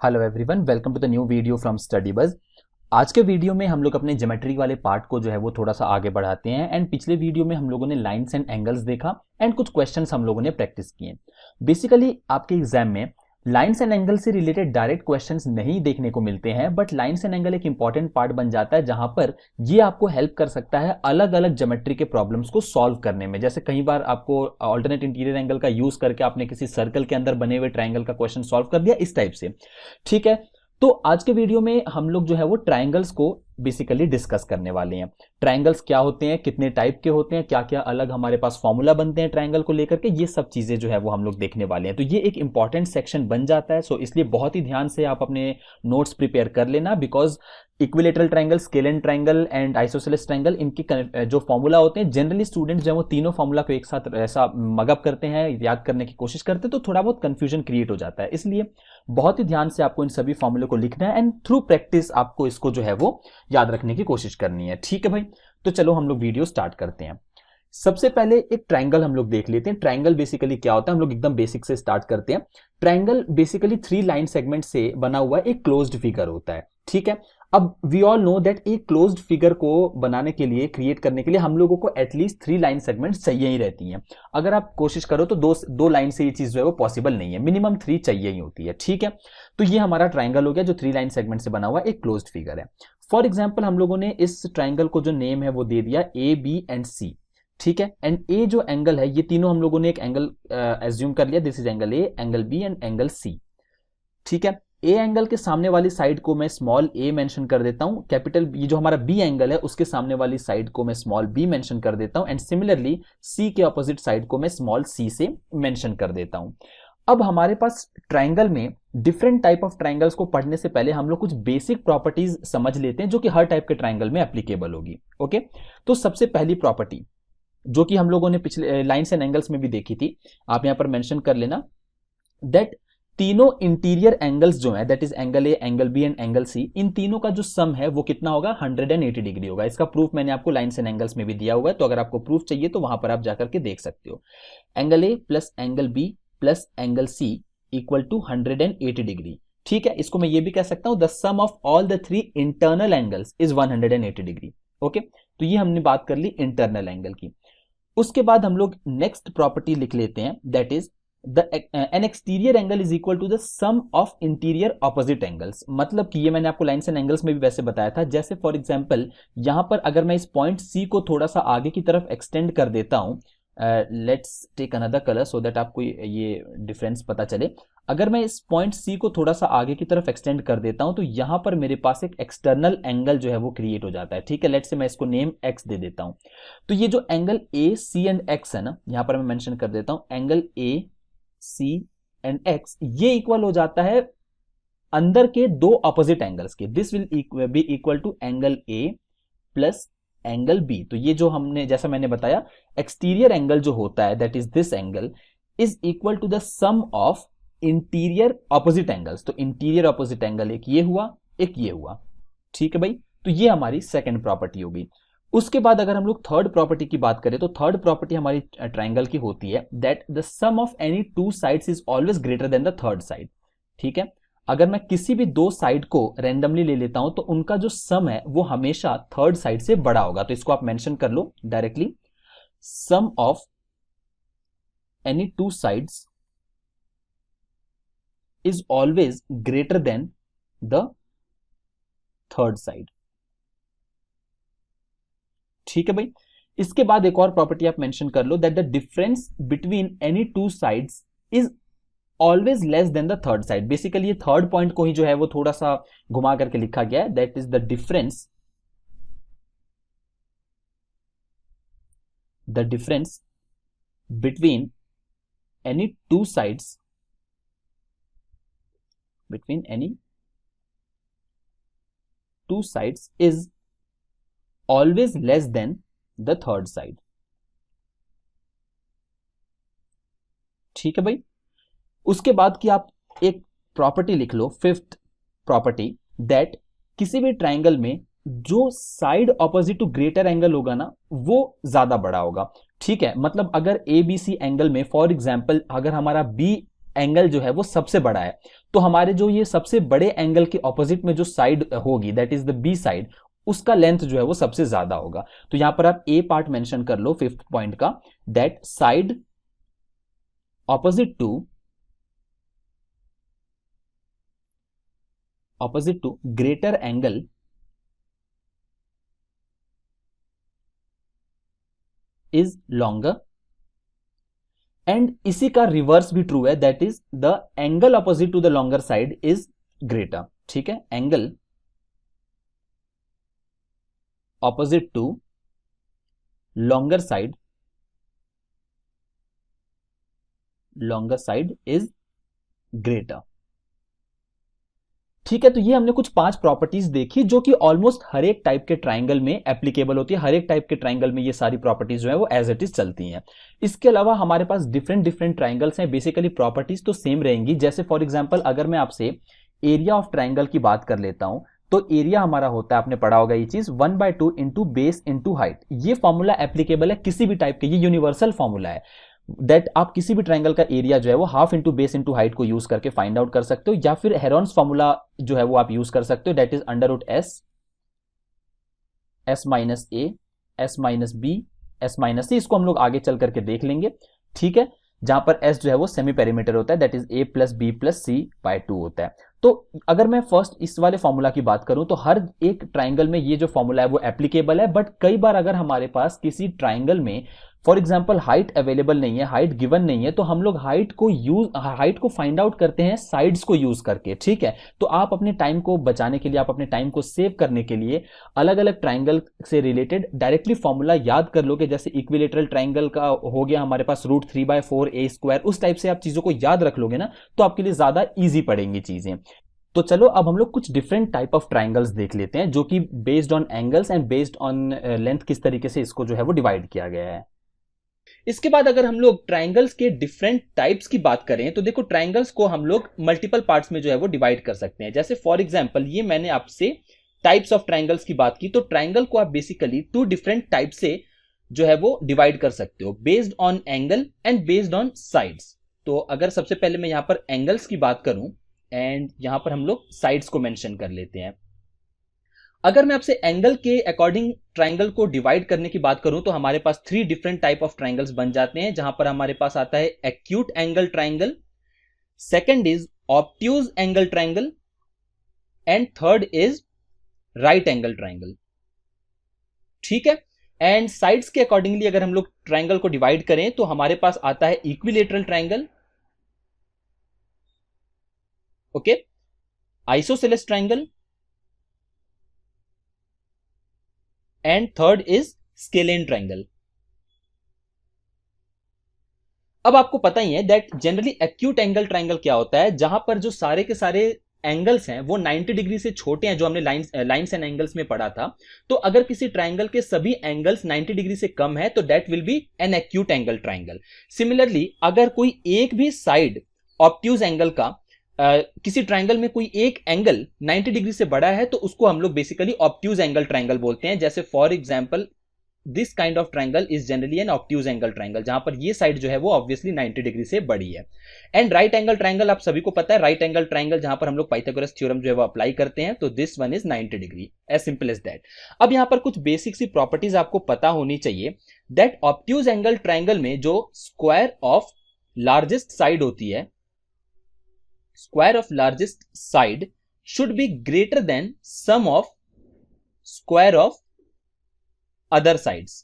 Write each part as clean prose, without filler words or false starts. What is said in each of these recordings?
Hello everyone, welcome to the new video from Study Buzz. आज के video में हम लोग अपने ज्योमेट्री वाले पार्ट को जो है वो थोड़ा सा आगे बढ़ाते हैं। एंड पिछले वीडियो में हम लोगों ने लाइंस एंड एंगल्स देखा एंड कुछ क्वेश्चंस हम लोगों ने प्रैक्टिस किए। बेसिकली आपके एग्जाम में लाइंस एंड एंगल से रिलेटेड डायरेक्ट क्वेश्चंस नहीं देखने को मिलते हैं, बट लाइंस एंड एंगल एक इंपॉर्टेंट पार्ट बन जाता है जहां पर ये आपको हेल्प कर सकता है अलग अलग ज्योमेट्री के प्रॉब्लम्स को सॉल्व करने में। जैसे कई बार आपको ऑल्टरनेट इंटीरियर एंगल का यूज करके आपने किसी सर्कल के अंदर बने हुए ट्राइंगल का क्वेश्चन सॉल्व कर दिया, इस टाइप से। ठीक है, तो आज के वीडियो में हम लोग जो है वो ट्राइंगल्स को बेसिकली डिस्कस करने वाले हैं। ट्राइंगल्स क्या होते हैं, कितने टाइप के होते हैं, क्या क्या अलग हमारे पास फॉर्मूला बनते हैं ट्राइंगल को लेकर के, ये सब चीजें जो है वो हम लोग देखने वाले हैं। तो ये एक इंपॉर्टेंट सेक्शन बन जाता है, सो इसलिए बहुत ही ध्यान से आप अपने नोट्स प्रिपेयर कर लेना, because equilateral triangle, scalene triangle and isosceles triangle, इनके जो फॉर्मूला होते हैं जनरली स्टूडेंट्स जो है वो तीनों फॉर्मूला को एक साथ ऐसा मगअप करते हैं, याद करने की कोशिश करते हैं, तो थोड़ा बहुत कंफ्यूजन क्रिएट हो जाता है। इसलिए बहुत ही ध्यान से आपको इन सभी फॉर्मूले को लिखना है एंड थ्रू प्रैक्टिस आपको इसको जो है वो याद रखने की कोशिश करनी है। ठीक है भाई, तो चलो हम लोग वीडियो स्टार्ट करते हैं। सबसे पहले एक ट्राइंगल हम लोग देख लेते हैं। ट्राइंगल बेसिकली क्या होता है, हम लोग एकदम बेसिक से स्टार्ट करते हैं। ट्राइंगल बेसिकली 3 लाइन सेगमेंट से बना हुआ एक क्लोज्ड फिगर होता है। ठीक है, अब वी ऑल नो दैट एक क्लोज्ड फिगर को बनाने के लिए, क्रिएट करने के लिए हम लोगों को एटलीस्ट 3 लाइन सेगमेंट्स चाहिए ही रहती हैं। अगर आप कोशिश करो तो दो लाइन से ये चीज जो है वो पॉसिबल नहीं है, मिनिमम 3 चाहिए ही होती है। ठीक है, तो ये हमारा ट्राइंगल हो गया जो 3 लाइन सेगमेंट से बना हुआ एक क्लोज्ड फिगर है। फॉर एग्जाम्पल हम लोगों ने इस ट्राइंगल को जो नेम है वो दे दिया ए बी एंड सी। ठीक है, एंड ए जो एंगल है, ये तीनों हम लोगों ने एक एंगल एज्यूम कर लिया, this is angle A, angle B and angle C. ठीक है, ए एंगल के सामने वाली साइड को मैं स्मॉल ए मेंशन कर देता हूं, कैपिटल ये जो हमारा बी एंगल है उसके सामने वाली साइड को मैं स्मॉल बी मेंशन कर देता हूं, एंड सिमिलरली सी के ऑपोजिट साइड को मैं स्मॉल सी से मेंशन कर देता हूं। अब हमारे पास ट्राइंगल में डिफरेंट टाइप ऑफ ट्राइंगल्स को पढ़ने से पहले हम लोग कुछ बेसिक प्रॉपर्टीज समझ लेते हैं जो कि हर टाइप के ट्राइंगल में एप्लीकेबल होगी। ओके, तो सबसे पहली प्रॉपर्टी जो कि हम लोगों ने पिछले लाइंस एंड एंगल्स में भी देखी थी, आप यहां पर मेंशन कर लेना, दैट तीनों इंटीरियर एंगल्स जो है, that is angle A, angle B and angle C, इन तीनों का जो सम है वो कितना होगा, 180 डिग्री होगा। इसका प्रूफ मैंने आपको लाइंस एंड एंगल्स में भी दिया हुआ है, तो अगर आपको प्रूफ चाहिए तो वहां पर आप जाकर के देख सकते हो। Angle A plus angle B plus angle C equal to 180 degree. ठीक है, इसको मैं ये भी कह सकता हूं, the sum of all the 3 internal angles is 180 degree. Okay, तो ये हमने बात कर ली इंटरनल एंगल की। उसके बाद हम लोग नेक्स्ट प्रॉपर्टी लिख लेते हैं, that is an exterior angle is equal to the sum of interior opposite angles. मतलब कि ये मैंने आपको लाइन्स एंड एंगल्स में भी वैसे बताया था। जैसे फॉर एग्जांपल यहां पर अगर मैं इस पॉइंट सी को थोड़ा सा आगे की तरफ एक्सटेंड कर देता हूं, let's take another colour so that आपको ये डिफरेंस पता चले। अगर मैं इस पॉइंट सी को थोड़ा सा आगे की तरफ एक्सटेंड कर देता हूं तो यहां पर मेरे पास एक एक्सटर्नल एंगल जो है वो क्रिएट हो जाता है। ठीक है, लेट्स से मैं इसको नेम एक्स दे देता हूं। तो ये जो angle A C and X है ना, यहां पर मैं मेंशन कर देता हूं, angle A C and X, ये इक्वल हो जाता है अंदर के दो ऑपोजिट एंगल्स के। This will be equal to angle A plus angle B. तो ये जो हमने, जैसा मैंने बताया, एक्सटीरियर एंगल जो होता है, that is this angle, is equal to the sum of interior opposite angles. तो इंटीरियर ऑपोजिट एंगल एक ये हुआ, एक ये हुआ। ठीक है भाई, तो ये हमारी सेकंड प्रॉपर्टी होगी। उसके बाद अगर हम लोग थर्ड प्रॉपर्टी की बात करें तो थर्ड प्रॉपर्टी हमारी ट्राइंगल की होती है, that the sum of any 2 sides is always greater than the third side. ठीक है, अगर मैं किसी भी 2 साइड को रैंडमली ले लेता हूं तो उनका जो सम है वो हमेशा थर्ड साइड से बड़ा होगा। तो इसको आप मेंशन कर लो directly, sum of any 2 sides is always greater than the third side. ठीक है भाई, इसके बाद एक और प्रॉपर्टी आप मेंशन कर लो, that the difference between any 2 sides is always less than the third side. Basically ये थर्ड पॉइंट को ही जो है वो थोड़ा सा घुमा करके लिखा गया है, that is the difference between any 2 sides, between any 2 sides is always less than the third side. ठीक है भाई, उसके बाद कि आप एक प्रॉपर्टी लिख लो, फिफ्थ प्रॉपर्टी, दैट किसी भी ट्राइंगल में जो side opposite to greater angle होगा ना वो ज्यादा बड़ा होगा। ठीक है, मतलब अगर ए बी सी एंगल में फॉर एग्जांपल अगर हमारा बी एंगल जो है वो सबसे बड़ा है, तो हमारे जो ये सबसे बड़े एंगल के ऑपोजिट में जो साइड होगी, that is the B side, उसका लेंथ जो है वो सबसे ज्यादा होगा। तो यहां पर आप ए पार्ट मेंशन कर लो 5th पॉइंट का, that side opposite to greater angle is longer, and इसी का रिवर्स भी ट्रू है, that is the angle opposite to the longer side is greater. ठीक है, angle opposite to longer side is greater. ठीक है, तो ये हमने कुछ 5 प्रॉपर्टीज देखी जो कि ऑलमोस्ट हर एक टाइप के ट्राइंगल में एप्लीकेबल होती है। हर एक टाइप के ट्राइंगल में ये सारी प्रॉपर्टीज जो है वो एज इट इज चलती हैं। इसके अलावा हमारे पास डिफरेंट ट्राइंगल्स हैं, बेसिकली प्रॉपर्टीज तो सेम रहेंगी। जैसे फॉर एग्जांपल अगर मैं आपसे एरिया ऑफ ट्राइंगल की बात कर लेता हूं, तो एरिया हमारा होता है, आपने पढ़ा होगा ये चीज, 1/2 इंटू बेस इंटू हाइट। ये फॉर्मूला एप्लीकेबल है किसी भी टाइप के, ये यूनिवर्सल फॉर्मूला है, दैट आप किसी भी ट्राइंगल का एरिया जो है वो half into base into height को यूज करके फाइंड आउट कर सकते हो, या फिर हेरोन्स फॉर्मूला जो है वो आप यूज कर सकते हो, that is s minus A s minus B s minus C. इसको हम लोग आगे चल करके देख लेंगे। ठीक है, जहां पर s जो है वो सेमी पेरीमीटर होता है, that is a plus B plus C by 2 होता है। तो अगर मैं फर्स्ट इस वाले फॉर्मूला की बात करूं तो हर एक ट्राइंगल में ये जो फॉर्मूला है वो एप्लीकेबल है, बट कई बार अगर हमारे पास किसी ट्राइंगल में फॉर एग्जाम्पल हाइट अवेलेबल नहीं है, हाइट गिवन नहीं है, तो हम लोग हाइट को फाइंड आउट करते हैं साइड्स को यूज करके। ठीक है, तो आप अपने टाइम को बचाने के लिए, आप अपने टाइम को सेव करने के लिए अलग अलग ट्राइंगल से रिलेटेड डायरेक्टली फॉर्मूला याद कर लोगे। जैसे इक्विलेटरल ट्राइंगल का हो गया हमारे पास √3/4a², उस टाइप से आप चीजों को याद रख लोगे ना, तो आपके लिए ज्यादा ईजी पड़ेंगी चीजें। तो चलो अब हम लोग कुछ डिफरेंट टाइप ऑफ ट्राइंगल्स देख लेते हैं, जो कि based on angles and based on length किस तरीके से इसको जो है वो डिवाइड किया गया है। इसके बाद अगर हम लोग ट्राइंगल्स के डिफरेंट टाइप्स की बात करें तो देखो, ट्राइंगल्स को हम लोग मल्टीपल पार्ट्स में जो है वो डिवाइड कर सकते हैं। जैसे फॉर एग्जांपल ये मैंने आपसे टाइप्स ऑफ ट्राइंगल्स की बात की, तो ट्राइंगल को आप बेसिकली 2 डिफरेंट टाइप से जो है वो डिवाइड कर सकते हो, based on angle and based on sides. तो अगर सबसे पहले मैं यहां पर एंगल्स की बात करूं एंड यहां पर हम लोग साइड्स को मेंशन कर लेते हैं। अगर मैं आपसे एंगल के अकॉर्डिंग ट्राइंगल को डिवाइड करने की बात करूं तो हमारे पास 3 डिफरेंट टाइप ऑफ ट्राइंगल्स बन जाते हैं, जहां पर हमारे पास आता है acute angle triangle, second is obtuse angle triangle, and third is right angle triangle. ठीक है, एंड साइड्स के अकॉर्डिंगली अगर हम लोग ट्राइंगल को डिवाइड करें तो हमारे पास आता है equilateral triangle, okay, isosceles triangle, and third is scalene triangle. अब आपको पता ही है that generally acute angle triangle क्या होता है, जहां पर जो सारे के सारे एंगल्स हैं वो 90 डिग्री से छोटे हैं, जो हमने लाइंस एंड एंगल्स में पढ़ा था। तो अगर किसी ट्राइंगल के सभी एंगल्स 90 डिग्री से कम है तो that will be an acute angle triangle. Similarly अगर कोई एक भी साइड ऑब्ट्यूज एंगल का किसी ट्राइंगल में कोई एक एंगल 90 डिग्री से बड़ा है तो उसको हम लोग बेसिकली ऑब्ट्यूज एंगल ट्राइंगल बोलते हैं। जैसे for example this kind of triangle is generally an obtuse angle triangle, जहां पर ये साइड जो है वो ऑब्वियसली 90 डिग्री से बड़ी है। एंड राइट एंगल ट्राइंगल आप सभी को पता है, राइट एंगल ट्राइंगल जहां पर हम लोग पाइथागोरस थ्योरम जो है वो अप्लाई करते हैं, तो this one is 90 degree, as simple as that. अब यहां पर कुछ बेसिक सी प्रॉपर्टीज आपको पता होनी चाहिए, दैट ऑब्ट्यूज एंगल ट्राइंगल में जो स्क्वायर ऑफ लार्जेस्ट साइड होती है, square of largest side should be greater than sum of square of other sides।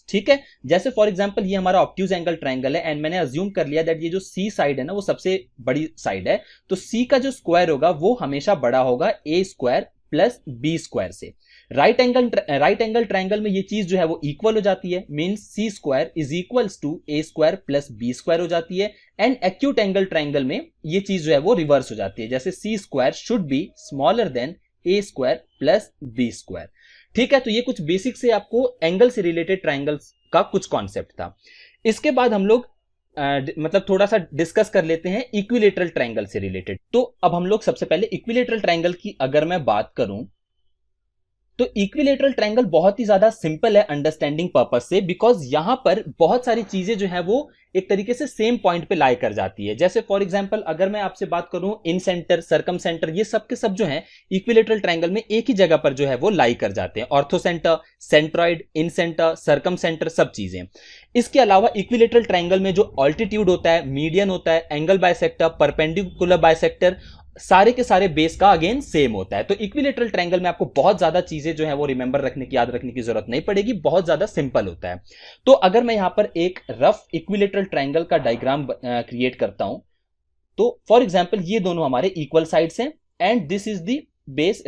ठीक है, जैसे फॉर एग्जांपल ये हमारा ऑब्ट्यूज एंगल ट्राइंगल है एंड मैंने अज्यूम कर लिया दैट ये जो सी साइड है ना वो सबसे बड़ी साइड है, तो सी का जो स्क्वायर होगा वो हमेशा बड़ा होगा ए स्क्वायर प्लस बी स्क्वायर से। राइट एंगल ट्राइंगल में ये चीज जो है वो इक्वल हो जाती है, means C square is equals to A square plus B square हो जाती है। एंड एक्यूट एंगल ट्राइंगल में ये चीज जो है वो रिवर्स हो जाती है, जैसे C square should be smaller than A square plus B square. ठीक है, तो ये कुछ बेसिक से आपको एंगल से रिलेटेड ट्राइंगल्स का कुछ कॉन्सेप्ट था। इसके बाद हम लोग मतलब थोड़ा सा डिस्कस कर लेते हैं इक्विलेटरल ट्राइंगल से रिलेटेड। तो अब हम लोग सबसे पहले इक्विलेटरल ट्राइंगल की अगर मैं बात करूं तो इक्विलेटरल ट्रायंगल बहुत ही ज्यादा सिंपल है अंडरस्टैंडिंग पर्पस से, बिकॉज यहां पर बहुत सारी चीजें जो है वो एक तरीके से सेम पॉइंट पे लाई कर जाती है। जैसे फॉर एग्जांपल अगर मैं आपसे बात करूं, इन सेंटर, सर्कम सेंटर, ये सब के सब जो है इक्विलेटरल ट्रायंगल में एक ही जगह पर जो है वो लाई कर जाते हैं। ऑर्थो सेंटर, सेंट्रॉइड, इन सेंटर, सर्कम सेंटर, सब चीजें। इसके अलावा इक्विलेटरल ट्रायंगल में जो ऑल्टीट्यूड होता है, मीडियन होता है, एंगल बाइसेक्टर, परपेंडिकुलर बाइसेक्टर, सारे के सारे बेस का अगेन सेम होता है। तो इक्विलेटरल ट्रायंगल में आपको बहुत ज्यादा चीजें जो है वो रिमेंबर रखने की, याद रखने की जरूरत नहीं पड़ेगी, बहुत ज्यादा सिंपल होता है। तो अगर मैं यहां पर एक रफ इक्विलेटरल ट्रायंगल का डायग्राम क्रिएट करता हूं, तो फॉर एग्जांपल ये दोनों हमारे इक्वल साइड्स हैं and this is the base,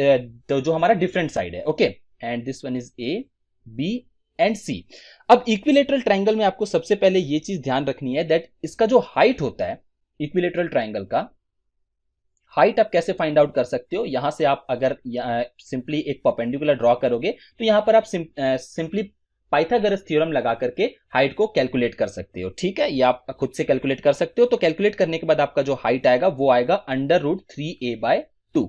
जो हमारा डिफरेंट साइड है, okay, and this one is A, B and C. अब इक्विलेटरल ट्रायंगल में आपको सबसे पहले ये चीज ध्यान रखनी है दैट इसका जो हाइट होता है इक्विलेटरल ट्रायंगल का, हाइट आप कैसे फाइंड आउट कर सकते हो। यहां से आप अगर सिंपली एक परपेंडिकुलर ड्रॉ करोगे तो यहां पर आप सिंपली पाइथागोरस थ्योरम लगा करके हाइट को कैलकुलेट कर सकते हो। ठीक है, ये आप खुद से कैलकुलेट कर सकते हो। तो कैलकुलेट करने के बाद आपका जो हाइट आएगा वो आएगा √3a/2।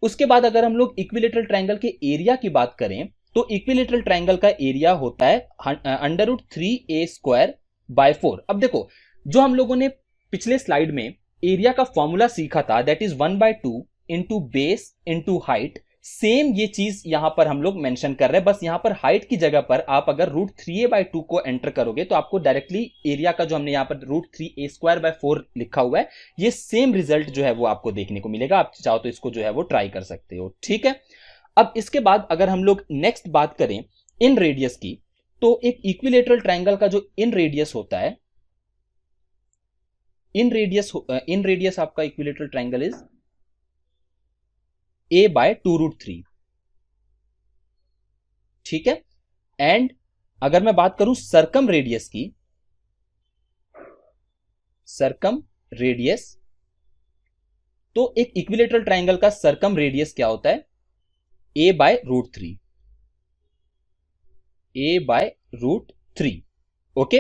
उसके बाद अगर हम लोग इक्विलेटरल ट्रायंगल के एरिया की बात करें तो इक्विलेटरल ट्रायंगल का एरिया होता है √3a²/4। अब देखो, जो हम लोगों ने पिछले स्लाइड में एरिया का फॉर्मूला सीखा था, that is 1/2 into base into height, same ये चीज यहां पर हम लोग मेंशन कर रहे हैं। बस यहां पर हाइट की जगह पर आप अगर √3a/2 को एंटर करोगे तो आपको डायरेक्टली एरिया का जो हमने यहां पर √3a²/4 लिखा हुआ है, ये सेम रिजल्ट जो है वो आपको देखने को मिलेगा। आप चाहो तो इसको जो है वो ट्राई कर सकते हो। ठीक है, अब इसके बाद अगर हम लोग नेक्स्ट बात करें इन रेडियस की, तो एक इक्विलेटरल ट्रायंगल का जो इन रेडियस होता है, इन रेडियस आपका इक्विलेटरल ट्रायंगल इज a/2√3। ठीक है, एंड अगर मैं बात करूं सर्कम रेडियस की, सर्कम रेडियस, तो एक इक्विलेटरल ट्रायंगल का सर्कम रेडियस क्या होता है, a/√3, a/√3। Okay,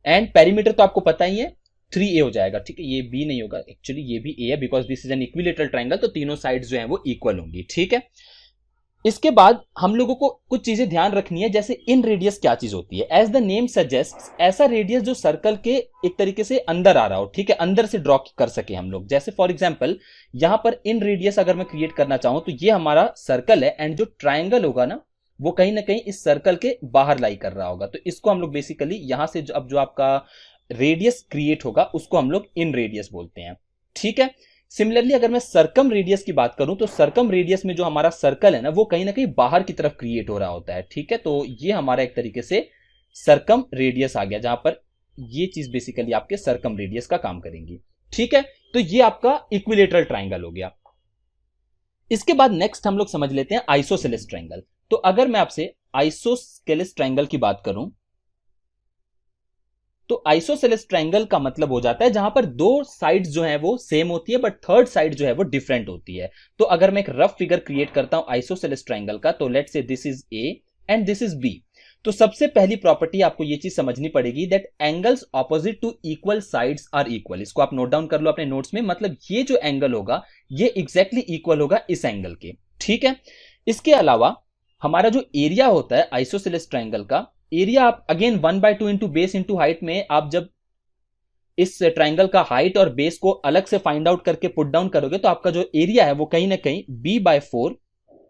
and perimeter तो आपको पता ही है 3a हो जाएगा। ठीक है, ये b नहीं होगा, एक्चुअली ये भी a है because this is an equilateral triangle, तो तीनों साइड्स जो हैं वो इक्वल होंगी। ठीक है, इसके बाद हम लोगों को कुछ चीजें ध्यान रखनी है, जैसे इन रेडियस क्या चीज होती है। एज द नेम सजेस्ट, ऐसा रेडियस जो सर्कल के एक तरीके से अंदर आ रहा हो, ठीक है, अंदर से ड्रॉ कर सके हम लोग। जैसे फॉर एग्जांपल यहां पर इन रेडियस अगर मैं क्रिएट करना चाहूं तो ये हमारा सर्कल है एंड जो ट्रायंगल होगा ना वो कहीं ना कहीं इस सर्कल के बाहर लाई कर रहा होगा। तो इसको हम लोग बेसिकली यहां से अब जो आपका रेडियस क्रिएट होगा उसको हम लोग इन रेडियस बोलते हैं। ठीक है, सिमिलरली अगर मैं सर्कम रेडियस की बात करूं तो सर्कम रेडियस में जो हमारा सर्कल है ना वो कहीं ना कहीं बाहर की तरफ क्रिएट हो रहा होता है। ठीक है, तो ये हमारा एक तरीके से सर्कम रेडियस आ गया, जहां पर ये चीज बेसिकली आपके सर्कम रेडियस का काम करेंगी। ठीक है, तो ये आपका इक्विलेटरल ट्रायंगल हो गया। इसके बाद नेक्स्ट हम लोग समझ लेते हैं आइसोसेलेस ट्रायंगल। तो अगर मैं आपसे आइसोस्केलेस ट्रायंगल की बात करूं तो आइसोसेलेस ट्रायंगल का मतलब हो जाता है जहां पर दो साइड्स जो है वो सेम होती है बट थर्ड साइड जो है वो डिफरेंट होती है। तो अगर मैं एक रफ फिगर क्रिएट करता हूं आइसोसेलेस ट्रायंगल का, तो let's say this is A and this is B. तो सबसे पहली प्रॉपर्टी आपको ये चीज समझनी पड़ेगी that angles opposite to equal sides are equal. इसको आप नोट डाउन कर लो अपने नोट्स में, मतलब ये जो एंगल होगा ये एग्जैक्टली इक्वल होगा इस एंगल के। ठीक है, इसके अलावा हमारा जो एरिया होता है आइसोसेलेस ट्रायंगल का, एरिया आप again 1/2 into base into height में आप जब इस ट्रायंगल का हाइट और बेस को अलग से फाइंड आउट करके पुट डाउन करोगे तो आपका जो एरिया है वो कहीं ना कहीं b/4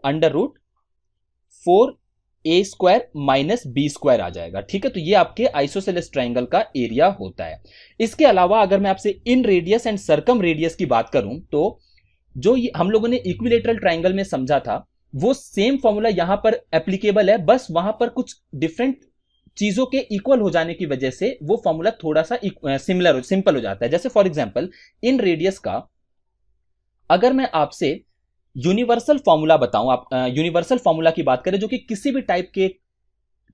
√4a² - b² आ जाएगा। ठीक है, तो ये आपके आइसोसेलेस ट्रायंगल का एरिया होता है। इसके अलावा अगर मैं आपसे इन रेडियस एंड सर्कम रेडियस की बात करूं तो जो हम लोगों ने इक्विलेटरल ट्रायंगल में समझा था वो सेम फॉर्मूला यहां पर एप्लीकेबल है, बस वहां पर कुछ डिफरेंट चीजों के इक्वल हो जाने की वजह से वो फॉर्मूला थोड़ा सा सिंपल हो जाता है। जैसे फॉर एग्जांपल इन रेडियस का अगर मैं आपसे यूनिवर्सल फॉर्मूला बताऊं, आप यूनिवर्सल फॉर्मूला की बात करें जो कि किसी भी टाइप के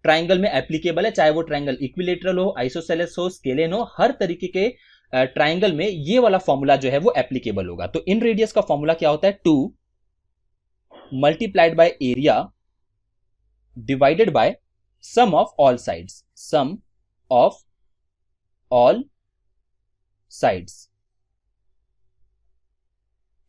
ट्रायंगल में एप्लीकेबल है, चाहे वो ट्रायंगल इक्विलेटरल हो, आइसोसेलेस हो, स्केलेन हो, हर तरीके के ट्रायंगल में ये वाला फॉर्मूला जो है वो एप्लीकेबल होगा। तो इन रेडियस का फॉर्मूला क्या होता है, 2 multiplied by area divided by sum of all sides, sum of all sides.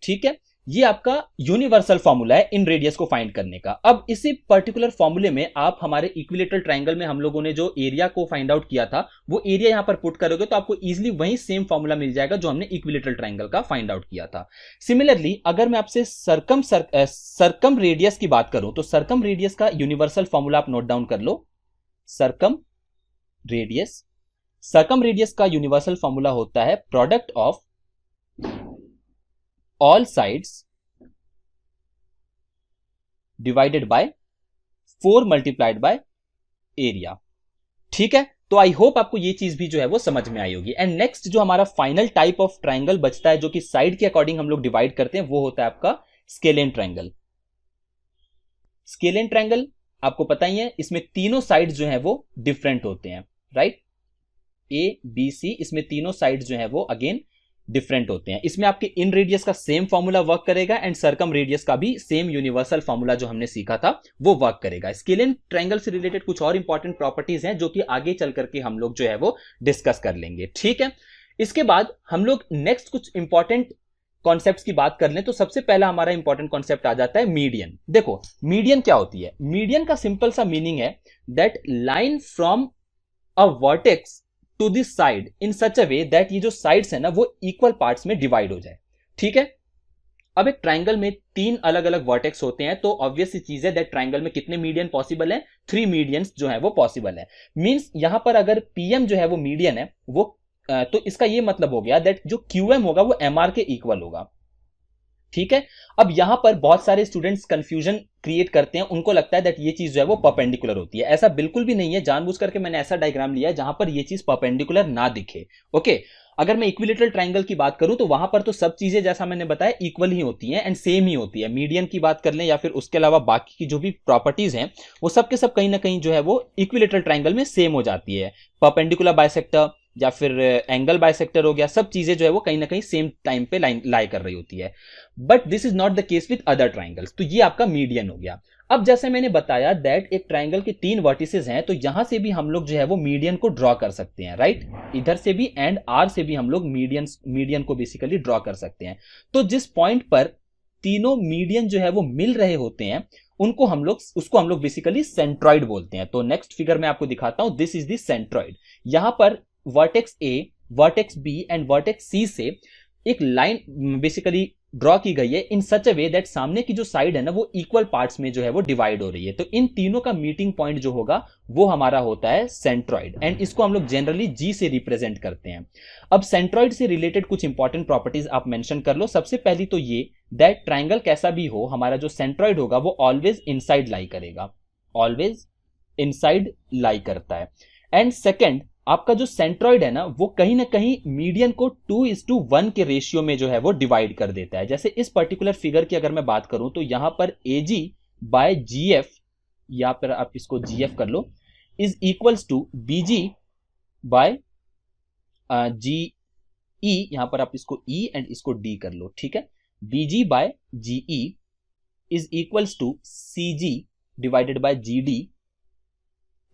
ठीक है, ये आपका यूनिवर्सल फॉर्मूला है इन रेडियस को फाइंड करने का। अब इसी पर्टिकुलर फॉर्मूले में आप हमारे इक्विलेटरल ट्रायंगल में हम लोगों ने जो एरिया को फाइंड आउट किया था वो एरिया यहां पर पुट करोगे तो आपको इजीली वही सेम फॉर्मूला मिल जाएगा जो हमने इक्विलेटरल ट्रायंगल का फाइंड आउट किया था। सिमिलरली अगर मैं आपसे सरकम रेडियस की बात करूं तो सरकम रेडियस का यूनिवर्सल फॉर्मूला आप नोट डाउन कर लो। सरकम रेडियस का यूनिवर्सल फॉर्मूला होता है product of all sides divided by 4 multiplied by area. ठीक है, तो आई होप आपको ये चीज भी जो है वो समझ में आई होगी। एंड नेक्स्ट जो हमारा फाइनल टाइप ऑफ ट्राइंगल बचता है जो कि साइड के अकॉर्डिंग हम लोग डिवाइड करते हैं वो होता है आपका स्केलेन ट्राइंगल। स्केलेन ट्राइंगल आपको पता ही है, इसमें तीनों साइड जो है वो डिफरेंट होते हैं, राइट। ए बी सी, इसमें तीनों साइड जो है वो अगेन डिफरेंट होते हैं। इसमें आपके इन रेडियस का सेम फॉर्मूला वर्क करेगा एंड सर्कम रेडियस का भी सेम यूनिवर्सल फॉर्मूला जो हमने सीखा था वो वर्क करेगा। स्केलेन ट्रायंगल से रिलेटेड कुछ और इंपॉर्टेंट प्रॉपर्टीज हैं जो कि आगे चल करके हम लोग जो है वो डिस्कस कर लेंगे। ठीक है, इसके बाद हम लोग नेक्स्ट कुछ इंपॉर्टेंट कॉन्सेप्ट्स की बात कर लें तो सबसे पहला हमारा इंपॉर्टेंट कॉन्सेप्ट आ जाता है मीडियन। देखो मीडियन क्या होती है? मीडियन का सिंपल सा मीनिंग है that line from a vertex to this side in such a way that ये जो साइड्स है ना वो इक्वल पार्ट्स में डिवाइड हो जाए। ठीक है, अब एक ट्राइंगल में 3 अलग अलग वर्टेक्स होते हैं तो ऑब्वियस सी चीज है दैट ट्राइंगल में कितने मीडियन पॉसिबल है? 3 मीडियंस जो है वो पॉसिबल है। मींस यहां पर अगर पीएम जो है वो मीडियन है वो तो इसका ये मतलब हो गया दैट जो क्यूएम होगा वो एमआर के इक्वल होगा। ठीक है, अब यहां पर बहुत सारे स्टूडेंट्स कंफ्यूजन क्रिएट करते हैं, उनको लगता है दैट ये चीज जो है वो परपेंडिकुलर होती है। ऐसा बिल्कुल भी नहीं है, जानबूझ करके मैंने ऐसा डायग्राम लिया है जहां पर ये चीज परपेंडिकुलर ना दिखे। ओके, अगर मैं इक्विलेटरल ट्रायंगल की बात करूं तो वहां पर तो सब चीजें जैसा मैंने बताया इक्वल ही होती हैं एंड सेम ही होती है। मीडियन की बात कर लें या फिर उसके अलावा बाकी की जो भी प्रॉपर्टीज हैं वो सब के सब कहीं ना कहीं जो है वो इक्विलेटरल ट्रायंगल में सेम हो जाती है। परपेंडिकुलर बाइसेक्टर या फिर एंगल बाइसेक्टर हो गया, सब चीजें जो है वो कहीं ना कहीं सेम टाइम पे लाई कर रही होती है। But this is not the case with other triangles. तो ये आपका मीडियन हो गया। अब जैसे मैंने बताया दैट एक ट्राइंगल के 3 वर्टिसेस हैं तो यहां से भी हम लोग जो है वो मीडियन को ड्रॉ कर सकते हैं, राइट। इधर से भी एंड आर से भी हम लोग मीडियन को बेसिकली ड्रॉ कर सकते हैं। तो जिस पॉइंट पर तीनों मीडियन जो है वो मिल रहे होते हैं उसको हम लोग बेसिकली सेंट्रॉइड बोलते हैं। तो नेक्स्ट फिगर में आपको दिखाता हूं, दिस इज द सेंट्रॉइड। यहां पर vertex A, vertex B and vertex C से एक लाइन बेसिकली ड्रॉ की गई है इन सच अ वे दैट सामने की जो साइड है ना वो इक्वल पार्ट्स में जो है वो डिवाइड हो रही है। तो इन तीनों का मीटिंग पॉइंट जो होगा वो हमारा होता है सेंट्रॉइड एंड इसको हम लोग जनरली जी से रिप्रेजेंट करते हैं। अब सेंट्रॉइड से रिलेटेड कुछ इंपॉर्टेंट प्रॉपर्टीज आप मेंशन कर लो। सबसे पहली तो ये दैट ट्राइंगल कैसा भी हो हमारा जो सेंट्रॉइड होगा वो ऑलवेज इनसाइड लाई करेगा, ऑलवेज इनसाइड लाई करता है। एंड सेकेंड, आपका जो सेंट्रॉइड है ना वो कहीं ना कहीं मीडियन को 2:1 के रेशियो में जो है वो डिवाइड कर देता है। जैसे इस पर्टिकुलर फिगर की अगर मैं बात करूं तो यहां पर AG बाय GF, या फिर आप इसको GF कर लो, is equals to BG by GE। यहां पर आप इसको E एंड इसको D कर लो। ठीक है, BG by GE is equals to CG divided by GD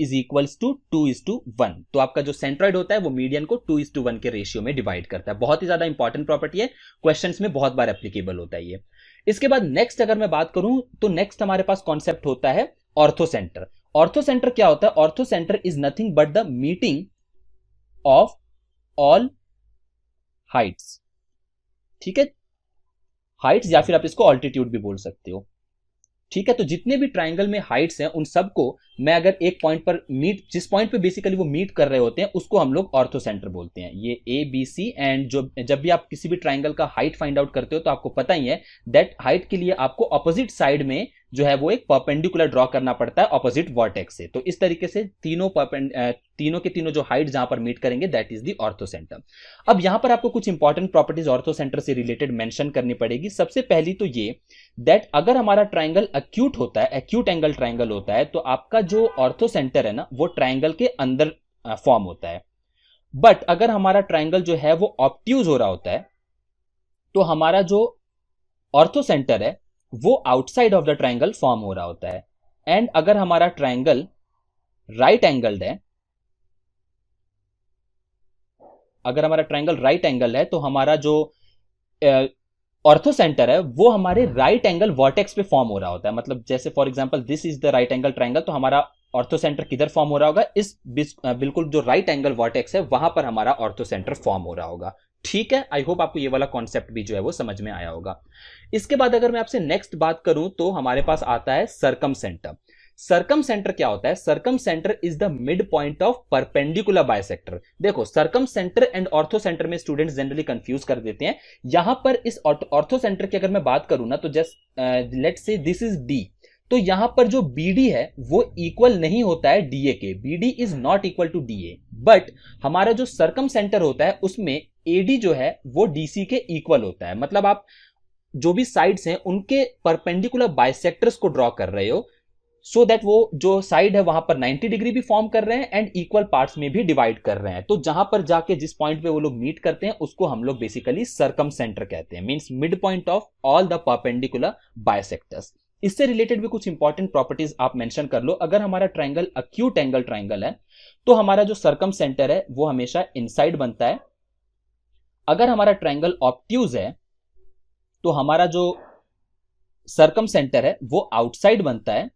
is equals to 2:1। तो आपका जो सेंट्रॉइड होता है वो मीडियन को 2:1 के रेशियो में डिवाइड करता है। बहुत ही ज्यादा इंपॉर्टेंट प्रॉपर्टी है, क्वेश्चंस में बहुत बार एप्लीकेबल होता है ये। इसके बाद नेक्स्ट अगर मैं बात करूं तो नेक्स्ट हमारे पास कॉन्सेप्ट होता है ऑर्थोसेंटर। ऑर्थोसेंटर क्या होता है? Orthocentre is nothing but the meeting of all heights. ठीक है, हाइट्स या फिर आप इसको ऑल्टीट्यूड भी बोल सकते हो। ठीक है, तो जितने भी ट्राइंगल में हाइट्स हैं उन सबको मैं अगर एक पॉइंट पर जिस पॉइंट पे बेसिकली वो मीट कर रहे होते हैं उसको हम लोग ऑर्थोसेंटर बोलते हैं। ये ABC एंड जब भी आप किसी भी ट्राइंगल का हाइट फाइंड आउट करते हो तो आपको पता ही है दैट हाइट के लिए आपको ऑपोजिट साइड में जो है वो एक परपेंडिकुलर ड्रॉ करना पड़ता है ऑपोजिट वर्टेक्स से। तो इस तरीके से तीनों के तीनों जो हाइट जहां पर मीट करेंगे दैट इज द ऑर्थोसेंटर। अब यहां पर आपको कुछ इंपॉर्टेंट प्रॉपर्टीज ऑर्थोसेंटर से रिलेटेड मेंशन करनी पड़ेगी। सबसे पहली तो ये दैट अगर हमारा ट्राइंगल एक्यूट होता है, एक्यूट एंगल ट्राइंगल होता है, तो आपका जो ऑर्थोसेंटर है ना वो ट्राइंगल के अंदर फॉर्म होता है। बट अगर हमारा ट्राइंगल जो है वो ऑब्ट्यूज हो रहा होता है तो हमारा जो ऑर्थोसेंटर है वो outside of the triangle form हो रहा होता है। एंड अगर हमारा ट्राइंगल राइट एंगल्ड है, अगर हमारा ट्राइंगल राइट एंगल है तो हमारा जो ऑर्थो सेंटर है वो हमारे राइट एंगल वर्टेक्स पे फॉर्म हो रहा होता है। मतलब जैसे for example this is the right angle triangle, तो हमारा ऑर्थो सेंटर किधर फॉर्म हो रहा होगा, इस बिल्कुल जो राइट एंगल वर्टेक्स है वहां पर हमारा ऑर्थो सेंटर फॉर्म हो रहा होगा। ठीक है, आई होप आपको ये वाला कॉन्सेप्ट भी जो है वो समझ में आया होगा। इसके बाद अगर मैं आपसे नेक्स्ट बात करूं तो हमारे पास आता है सरकम सेंटर। सरकम सेंटर क्या होता है? Circumcentre is the mid point of perpendicular bisector. देखो circumcentre and orthocentre में स्टूडेंट्स जनरली कंफ्यूज कर देते हैं। यहां पर इस ऑर्थो सेंटर की अगर मैं बात करूं ना तो just let's say this is D, तो यहां पर जो BD है वो इक्वल नहीं होता है DA के। BD is not equal to DA, but हमारा जो सरकम सेंटर होता है उसमें AD जो है वो DC के इक्वल होता है। मतलब आप जो भी साइड्स हैं उनके परपेंडिकुलर बाइसेक्टर्स को ड्रॉ कर रहे हो, सो दैट वो जो साइड है वहां पर 90 डिग्री भी फॉर्म कर रहे हैं एंड इक्वल पार्ट्स में भी डिवाइड कर रहे हैं। तो जहां पर जाके जिस पॉइंट पे वो लोग मीट करते हैं उसको हम लोग बेसिकली सरकम सेंटर कहते हैं, means mid point of all the perpendicular bisectors. इससे रिलेटेड भी कुछ इंपॉर्टेंट प्रॉपर्टीज आप मेंशन कर लो। अगर हमारा ट्रायंगल अक्यूट एंगल ट्रायंगल है तो हमारा जो सरकम सेंटर है वो हमेशा इनसाइड बनता है। अगर हमारा ट्रायंगल ऑब्ट्यूज है तो हमारा जो सरकम सेंटर है वो आउटसाइड बनता है।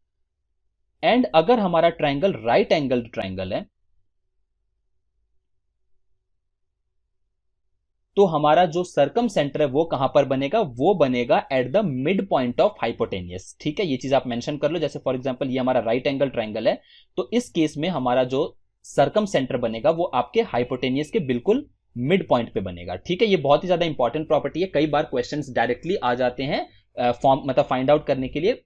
एंड अगर हमारा ट्रायंगल राइट एंगल ट्रायंगल है तो हमारा जो सरकम सेंटर है वो कहां पर बनेगा, वो बनेगा at the mid point of hypotenuse. ठीक है, ये चीज आप मेंशन कर लो। जैसे फॉर एग्जांपल ये हमारा राइट एंगल ट्रायंगल है तो इस केस में हमारा जो सरकम सेंटर बनेगा वो आपके हाइपोटेनियस के बिल्कुल मिड पॉइंट पे बनेगा। ठीक है, ये बहुत ही ज्यादा इंपॉर्टेंट प्रॉपर्टी है, कई बार क्वेश्चंस डायरेक्टली आ जाते हैं फॉर्म मतलब फाइंड आउट करने के लिए।